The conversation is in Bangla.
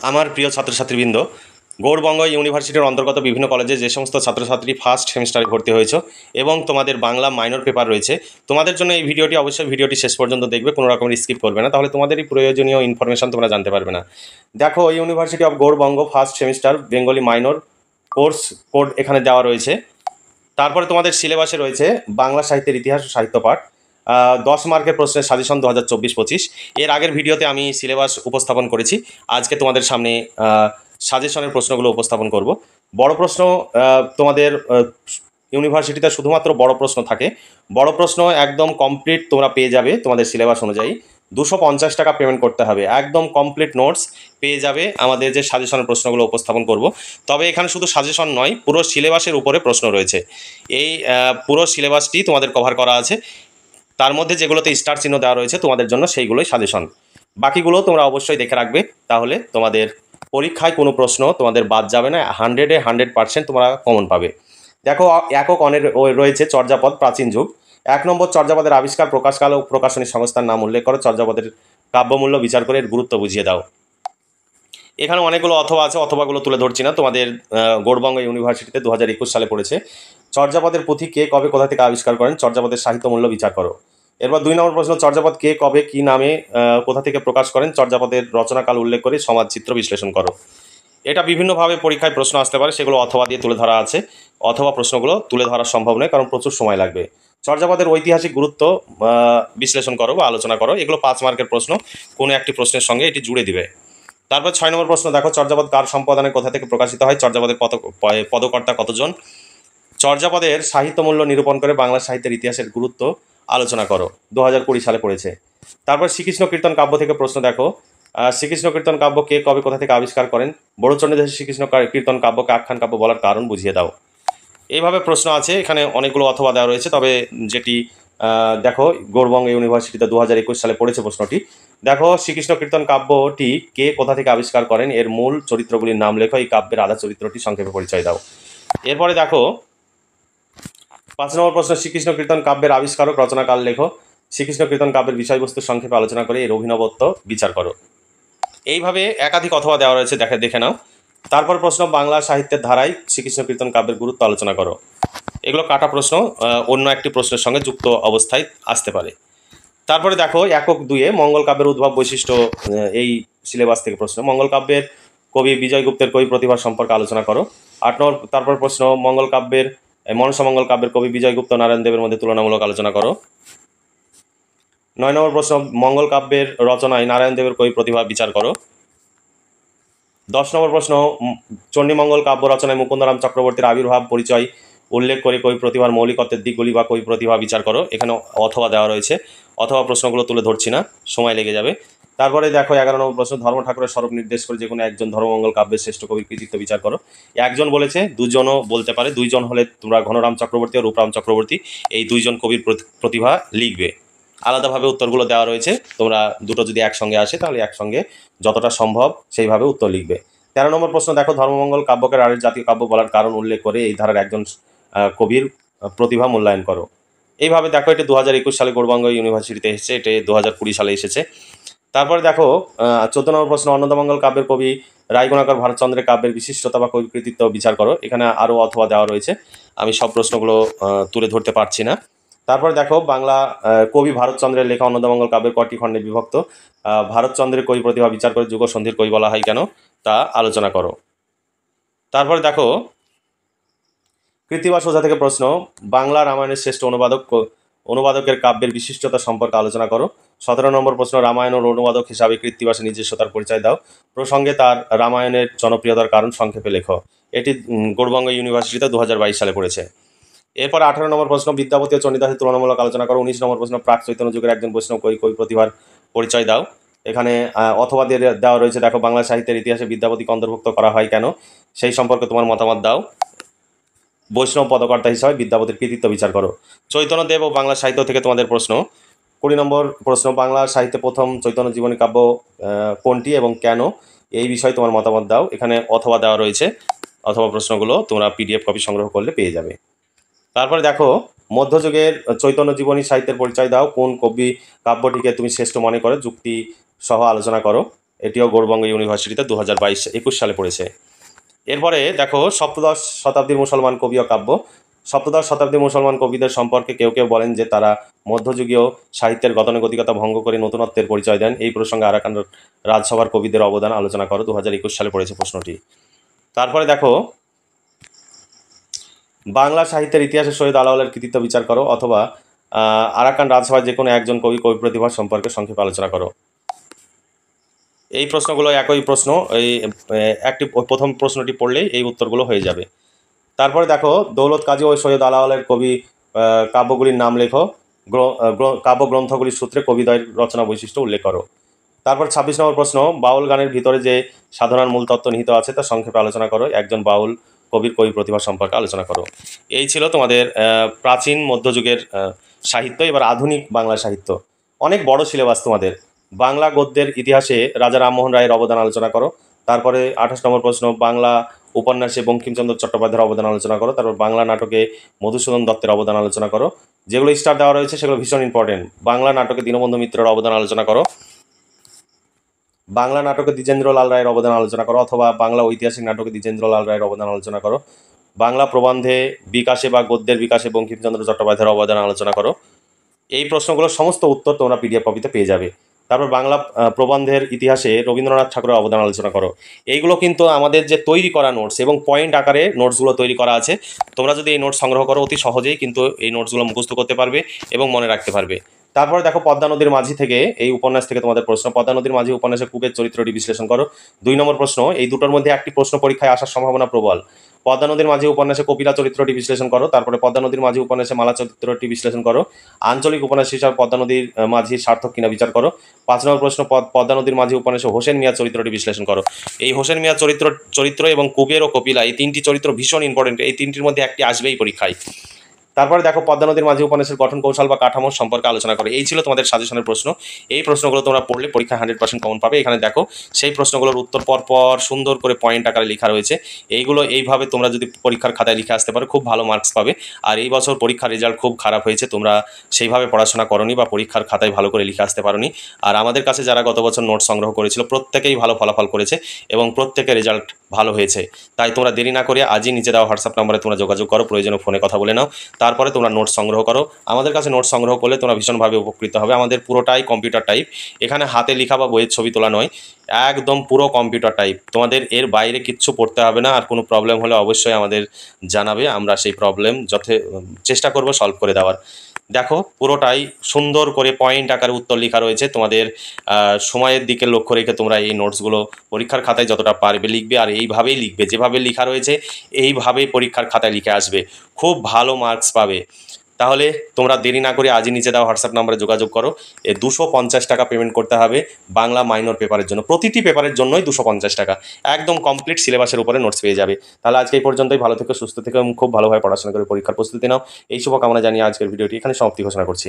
আমার প্রিয় ছাত্রছাত্রীবৃন্দ, গৌড়বঙ্গ ইউনিভার্সিটির অন্তর্গত বিভিন্ন কলেজে যে সমস্ত ছাত্রছাত্রী ফার্স্ট সেমিস্টারে ভর্তি হয়েছে এবং তোমাদের বাংলা মাইনর পেপার রয়েছে, তোমাদের জন্য এই ভিডিওটি অবশ্যই ভিডিওটি শেষ পর্যন্ত দেখবে, কোনো রকমের স্কিপ করবে না, তাহলে তোমাদেরই প্রয়োজনীয় ইনফরমেশন তোমরা জানতে পারবে না। দেখো, university of Gour Banga first semester Bengali minor course code এখানে দেওয়া রয়েছে। তারপরে তোমাদের সিলেবাসে রয়েছে বাংলা সাহিত্যের ইতিহাস ও সাহিত্য পাঠ, 10 মার্কের প্রশ্নের সাজেশন 2024-25। এর আগের ভিডিওতে আমি সিলেবাস উপস্থাপন করেছি, আজকে তোমাদের সামনে সাজেশনের প্রশ্নগুলো উপস্থাপন করব। বড় প্রশ্ন, তোমাদের ইউনিভার্সিটিতে শুধুমাত্র বড় প্রশ্ন থাকে। বড় প্রশ্ন একদম কমপ্লিট তোমরা পেয়ে যাবে তোমাদের সিলেবাস অনুযায়ী। 250 টাকা পেমেন্ট করতে হবে, একদম কমপ্লিট নোটস পেয়ে যাবে আমাদের যে সাজেশনের প্রশ্নগুলো উপস্থাপন করব। তবে এখানে শুধু সাজেশন নয়, পুরো সিলেবাসের উপরে প্রশ্ন রয়েছে। এই পুরো সিলেবাসটি তোমাদের কভার করা আছে, তার মধ্যে যেগুলোতে স্টার চিহ্ন দেওয়া রয়েছে তোমাদের জন্য সেইগুলোই সাজেশন। বাকিগুলো তোমরা অবশ্যই দেখে রাখবে, তাহলে তোমাদের পরীক্ষায় কোনো প্রশ্ন তোমাদের বাদ যাবে না, 100% তোমরা কমন পাবে। দেখো, একক অনের রয়েছে চর্যাপদ প্রাচীন যুগ। 1 নম্বর, চর্যাপদের আবিষ্কার, প্রকাশকাল ও প্রকাশনী সংস্থার নাম উল্লেখ করো। চর্যাপদের কাব্যমূল্য বিচার করে এর গুরুত্ব বুঝিয়ে দাও। এখানে অনেকগুলো অথবা আছে, অথবাগুলো তুলে ধরছি না। তোমাদের গৌড়বঙ্গ ইউনিভার্সিটিতে 2021 সালে পড়েছে। চর্যাপদের পুঁথি কে কবে কোথা থেকে আবিষ্কার করেন? চর্যাপদের সাহিত্য মূল্য বিচার করো। এরপর 2 নম্বর প্রশ্ন, চর্যাপদ কে কবে কি নামে কোথা থেকে প্রকাশ করেন? চর্যাপদের রচনাকাল উল্লেখ করে সমাজ চিত্র বিশ্লেষণ করো। এটা বিভিন্নভাবে পরীক্ষায় প্রশ্ন আসতে পারে, সেগুলো অথবা দিয়ে তুলে ধরা আছে। অথবা প্রশ্নগুলো তুলে ধরা সম্ভব নয়, কারণ প্রচুর সময় লাগবে। চর্যাপদের ঐতিহাসিক গুরুত্ব বিশ্লেষণ করো বা আলোচনা করো। এগুলো 5 মার্কের প্রশ্ন, কোনো একটি প্রশ্নের সঙ্গে এটি জুড়ে দিবে। তারপর 6 নম্বর প্রশ্ন, দেখো, চর্যাপদ কার সম্পাদনে কোথা থেকে প্রকাশিত হয়? চর্যাপদের পদকর্তা কতজন? চর্যাপদের সাহিত্য মূল্য নিরূপণ করে বাংলা সাহিত্যের ইতিহাসের গুরুত্ব আলোচনা করো। 2020 সালে পড়েছে। তারপর শ্রীকৃষ্ণ কীর্তন কাব্য থেকে প্রশ্ন দেখো, শ্রীকৃষ্ণ কীর্তন কাব্য কে কবে কোথা থেকে আবিষ্কার করেন? বড়চণ্ডীদাসের শ্রীকৃষ্ণ কীর্তন কাব্যকে আখ্যান কাব্য বলার কারণ বুঝিয়ে দাও। এইভাবে প্রশ্ন আছে, এখানে অনেকগুলো অথবা দেওয়া রয়েছে, তবে যেটি দেখো, গৌড়বঙ্গ ইউনিভার্সিটিতে 2021 সালে পড়েছে প্রশ্নটি। দেখো, শ্রীকৃষ্ণ কীর্তন কাব্যটি কে কোথা থেকে আবিষ্কার করেন? এর মূল চরিত্রগুলির নাম লেখো। এই কাব্যের আধা চরিত্রটি সংক্ষেপে পরিচয় দাও। এরপরে দেখো, 5 নম্বর প্রশ্ন, শ্রীকৃষ্ণ কীর্তন কাব্যের আবিষ্কারক রচনাকাল লেখো। শ্রীকৃষ্ণ কীর্তন কাব্যের বিষয়বস্তু সংক্ষেপে আলোচনা করে এর অভিনবত্ব বিচার করো। এইভাবে একাধিক অথবা দেওয়া রয়েছে, দেখে নাও। তারপর প্রশ্ন, বাংলা সাহিত্যের ধারায় শ্রীকৃষ্ণ কীর্তন কাব্যের গুরুত্ব আলোচনা করো। এগুলো কাটা প্রশ্ন, অন্য একটি প্রশ্নের সঙ্গে যুক্ত অবস্থায় আসতে পারে। তারপরে দেখো, একক 2-এ মঙ্গল কাব্যের উদ্ভব বৈশিষ্ট্য, এই সিলেবাস থেকে প্রশ্ন। মঙ্গল কাব্যের কবি বিজয় গুপ্তের কবি প্রতিভা সম্পর্কে আলোচনা করো। 8 নম্বর, তারপর প্রশ্ন, মঙ্গল কাব্যের মনসামঙ্গল কাব্যের কবি বিজয় গুপ্ত নারায়ণ দেবের মধ্যে তুলনামূলক আলোচনা করো। 9 নম্বর প্রশ্ন, মঙ্গল কাব্যের রচনায় নারায়ণ দেবের কবি প্রতিভা বিচার করো। 10 নম্বর প্রশ্ন, চণ্ডীমঙ্গল কাব্য রচনায় মুকুন্দরাম চক্রবর্তীর আবির্ভাব পরিচয় উল্লেখ করে কবি প্রতিভার মৌলিকত্বের দিকগুলি বা কবি প্রতিভা বিচার করো। এখানে অথবা দেওয়া রয়েছে, অথবা প্রশ্নগুলো তুলে ধরছি না, সময় লেগে যাবে। তারপরে দেখো, 11 নম্বর প্রশ্ন, ধর্ম ঠাকুরের স্বরূপ নির্দেশ করে যে কোনো একজন ধর্মমঙ্গল কাব্যের শ্রেষ্ঠ কবির কৃতিত্ব বিচার করো। একজন বলেছে, দুজনও বলতে পারে। 2 জন হলে তোমরা ঘনরাম চক্রবর্তী ও রূপরাম চক্রবর্তী, এই 2 জন কবির প্রতিভা লিখবে। আলাদাভাবে উত্তরগুলো দেওয়া রয়েছে, তোমরা দুটো যদি একসঙ্গে আসে তাহলে একসঙ্গে যতটা সম্ভব সেইভাবে উত্তর লিখবে। 13 নম্বর প্রশ্ন, দেখো, ধর্মমঙ্গল কাব্যকে রাঢ়ের জাতীয় কাব্য বলার কারণ উল্লেখ করে এই ধারার একজন কবির প্রতিভা মূল্যায়ন করো। এইভাবে দেখো, এটা 2021 সালে গৌড়বঙ্গ ইউনিভার্সিটিতে এসেছে, এটা 2020 সালে এসেছে। তারপরে দেখো, 14 নম্বর প্রশ্ন, অন্নদামঙ্গল কাব্যের কবি রায়গুণাকর ভারতচন্দ্রের কাব্যের বিশিষ্টতা বা কবি কৃতিত্ব বিচার করো। এখানে আরও অথবা দেওয়া রয়েছে, আমি সব প্রশ্নগুলো তুলে ধরতে পারছি না। তারপরে দেখো, বাংলা কবি ভারতচন্দ্রের লেখা অন্নদামঙ্গল কাব্যের কটি খণ্ডে বিভক্ত? ভারতচন্দ্রের কবি প্রতিভা বিচার করে যুগ সন্ধির কবি বলা হয় কেন, তা আলোচনা করো। তারপরে দেখো, কৃত্তিবাস ওঝা থেকে প্রশ্ন, বাংলা রামায়ণের শ্রেষ্ঠ অনুবাদকের কাব্যের বিশিষ্টতা সম্পর্কে আলোচনা করো। 17 নম্বর প্রশ্ন, রামায়ণের অনুবাদক হিসাবে কৃত্তিবাসের নিজস্বতার পরিচয় দাও। প্রসঙ্গে তার রামায়ণের জনপ্রিয়তার কারণ সংক্ষেপে লেখো। এটি গৌড়বঙ্গ ইউনিভার্সিটিতে 2022 সালে পড়েছে। এরপর 18 নম্বর প্রশ্ন, বিদ্যাপতি ও চণ্ডীদাসের তুলনামূলক আলোচনা করো। 19 নম্বর প্রশ্ন, প্রাক চৈতন্য যুগের একজন বৈষ্ণব কবি প্রতিভার পরিচয় দাও। এখানে অথবা দিয়ে দেওয়া রয়েছে, দেখো, বাংলা সাহিত্যের ইতিহাসে বিদ্যাপতিকে অন্তর্ভুক্ত করা হয় কেন, সেই সম্পর্কে তোমার মতামত দাও। বৈষ্ণব পদকর্তা হিসাবে বিদ্যাপতির কৃতিত্ব বিচার করো। চৈতন্যদেব ও বাংলা সাহিত্য থেকে তোমাদের প্রশ্ন। 20 নম্বর প্রশ্ন, বাংলা সাহিত্যে প্রথম চৈতন্য জীবনী কাব্য কোনটি এবং কেন, এই বিষয়ে তোমার মতামত দাও। এখানে অথবা দেওয়া রয়েছে, অথবা প্রশ্নগুলো তোমরা PDF কপি সংগ্রহ করলে পেয়ে যাবে। তারপরে দেখো, মধ্যযুগের চৈতন্য জীবনী সাহিত্যের পরিচয় দাও। কোন কবি কাব্যটিকে তুমি শ্রেষ্ঠ মনে করো, যুক্তি সহ আলোচনা করো। এটিও গৌড়বঙ্গ ইউনিভার্সিটিতে 2022-21 সালে পড়েছে। এরপরে দেখো সপ্তদশ শতাব্দীর মুসলমান কবি ও কাব্য। সপ্তদশ শতাব্দীর মুসলমান কবিদের সম্পর্কে কেউ কেউ বলেন যে তারা মধ্যযুগীয় সাহিত্যের গতানুগতিকতা ভঙ্গ করে নতুনত্বের পরিচয় দেন। এই প্রসঙ্গে আরাকান রাজসভার কবিদের অবদান আলোচনা করো। 2021 সালে পড়েছে প্রশ্নটি। তারপরে দেখো বাংলা সাহিত্যের ইতিহাসে সৈয়দ আলাওলের কৃতিত্ব বিচার করো, অথবা আরাকান রাজসভায় যে কোনো একজন কবি প্রতিভা সম্পর্কে সংক্ষেপে আলোচনা করো। এই প্রশ্নগুলো একই প্রশ্ন, এই একটি প্রথম প্রশ্নটি পড়লেই এই উত্তরগুলো হয়ে যাবে। তারপরে দেখো দৌলত কাজী ও সৈয়দ আলাওলের কবি কাব্যগুলির নাম লেখো। কাব্যগ্রন্থগুলির সূত্রে কবিদ্বয়ের রচনা বৈশিষ্ট্য উল্লেখ করো। তারপর 26 নম্বর প্রশ্ন, বাউল গানের ভিতরে যে সাধনার মূল তত্ত্ব নিহিত আছে তা সংক্ষেপে আলোচনা করো। একজন বাউল কবির কবি প্রতিভা সম্পর্কে আলোচনা করো। এই ছিল তোমাদের প্রাচীন মধ্যযুগের সাহিত্য। এবার আধুনিক বাংলা সাহিত্য, অনেক বড় সিলেবাস তোমাদের। বাংলা গদ্যের ইতিহাসে রাজা রামমোহন রায়ের অবদান আলোচনা করো। তারপরে 28 নম্বর প্রশ্ন, বাংলা উপন্যাসে বঙ্কিমচন্দ্র চট্টোপাধ্যায়ের অবদান আলোচনা করো। তারপর বাংলা নাটকে মধুসূদন দত্তের অবদান আলোচনা করো। যেগুলো স্টার দেওয়া রয়েছে সেগুলো ভীষণ ইম্পর্টেন্ট। বাংলা নাটকে দীনবন্ধু মিত্রের অবদান আলোচনা করো। বাংলা নাটকে দ্বিজেন্দ্রলাল রায়ের অবদান আলোচনা করো, অথবা বাংলা ঐতিহাসিক নাটকে দ্বিজেন্দ্রলাল রায়ের অবদান আলোচনা করো। বাংলা প্রবন্ধে বিকাশে বা গদ্যের বিকাশে বঙ্কিমচন্দ্র চট্টোপাধ্যায়ের অবদান আলোচনা করো। এই প্রশ্নগুলোর সমস্ত উত্তর তোমরা পিডিএফ কপিতে পেয়ে যাবে। তারপর বাংলা প্রবন্ধের ইতিহাসে রবীন্দ্রনাথ ঠাকুরের অবদান আলোচনা করো। এইগুলো কিন্তু আমাদের যে তৈরি করা নোটস এবং পয়েন্ট আকারে নোটসগুলো তৈরি করা আছে। তোমরা যদি এই নোটস সংগ্রহ করো অতি সহজেই কিন্তু এই নোটসগুলো মুখস্থ করতে পারবে এবং মনে রাখতে পারবে। তারপরে দেখো পদ্মা নদীর মাঝি থেকে, এই উপন্যাস থেকে তোমাদের প্রশ্ন, পদ্মা নদীর মাঝি উপন্যাসে কুবের চরিত্রটি বিশ্লেষণ করো। 2 নম্বর প্রশ্ন, এই দুটোর মধ্যে একটি প্রশ্ন পরীক্ষায় আসার সম্ভাবনা প্রবল। পদ্মা নদীর মাঝি উপন্যাসে কপিলা চরিত্রটি বিশ্লেষণ করো। তারপরে পদ্মা নদীর মাঝি উপন্যাসে মালা চরিত্রটি বিশ্লেষণ করো। আঞ্চলিক উপন্যাস হিসাবে পদ্মা নদীর মাঝি সার্থক কিনা বিচার করো। 5 নম্বর প্রশ্ন, পদ্মা নদীর মাঝি উপন্যাসে হোসেন মিয়া চরিত্রটি বিশ্লেষণ করো। এই হোসেন মিয়া চরিত্র এবং কুবের ও কপিলা, এই 3টি চরিত্র ভীষণ ইম্পর্টেন্ট। এই 3টির মধ্যে একটি আসবেই পরীক্ষায়। তারপরে দেখো পদ্মা নদীর মাঝি উপন্যাসের গঠন কৌশল বা কাঠামো সম্পর্কে আলোচনা করে। এই ছিল তোমাদের সাজেশনের প্রশ্ন। এই প্রশ্নগুলো তোমরা পড়লে পরীক্ষা 100% কমন পাবে। এখানে দেখো সেই প্রশ্নগুলোর উত্তর পর সুন্দর করে পয়েন্ট আকারে লেখা রয়েছে। এইগুলো এইভাবে তোমরা যদি পরীক্ষার খাতায় লিখে আসতে পারো খুব ভালো মার্কস পাবে। আর এই বছর পরীক্ষার রেজাল্ট খুব খারাপ হয়েছে, তোমরা সেইভাবে পড়াশোনা করনি বা পরীক্ষার খাতায় ভালো করে লিখে আসতে পারোনি। আর আমাদের কাছে যারা গত বছর নোট সংগ্রহ করেছিল প্রত্যেকেই ভালো ফলাফল করেছে এবং প্রত্যেকের রেজাল্ট ভালো হয়েছে। তাই তোমরা দেরি না করে আজই নিচে দেওয়া হোয়াটসঅ্যাপ নম্বরে তোমরা যোগাযোগ করো, প্রয়োজনে ফোনে কথা বলে নাও। তারপরে তোমরা নোট সংগ্রহ করো। আমাদের কাছে নোট সংগ্রহ করলে তোমরা ভীষণভাবে উপকৃত হবে। আমাদের পুরোটাই কম্পিউটার টাইপ, এখানে হাতে লেখা বা বইয়ের ছবি তোলা নয়, একদম পুরো কম্পিউটার টাইপ। তোমাদের এর বাইরে কিচ্ছু পড়তে হবে না। আর কোনো প্রবলেম হলে অবশ্যই আমাদের জানাবে, আমরা সেই প্রবলেম চেষ্টা করব সলভ করে দেওয়ার। দেখো পুরোটাই সুন্দর করে পয়েন্ট আকারে উত্তর লেখা রয়েছে। তোমাদের সময়ের দিকে লক্ষ্য রেখে তোমরা এই নোটসগুলো পরীক্ষার খাতায় যতটা পারবে লিখবে, আর এইভাবেই লিখবে, যেভাবে লেখা রয়েছে এইভাবেই পরীক্ষার খাতায় লিখে আসবে, খুব ভালো মার্কস পাবে। তাহলে তোমরা দেরি না করে আজই নিচে দেওয়া হোয়াটসঅ্যাপ নম্বরে যোগাযোগ করো। 250 টাকা পেমেন্ট করতে হবে বাংলা মাইনর পেপারের জন্য। প্রতিটি পেপারের জন্যই 250 টাকা, একদম কমপ্লিট সিলেবাসের উপরে নোটস পেয়ে যাবে। তাহলে আজকে এই পর্যন্তই। ভালো থেকে সুস্থ থেকে খুব ভালোভাবে পড়াশোনা করে পরীক্ষার প্রস্তুতি নাও। এই শুভকামনা জানিয়ে আজকের ভিডিওটি এখানে সমাপ্তি ঘোষণা করছি।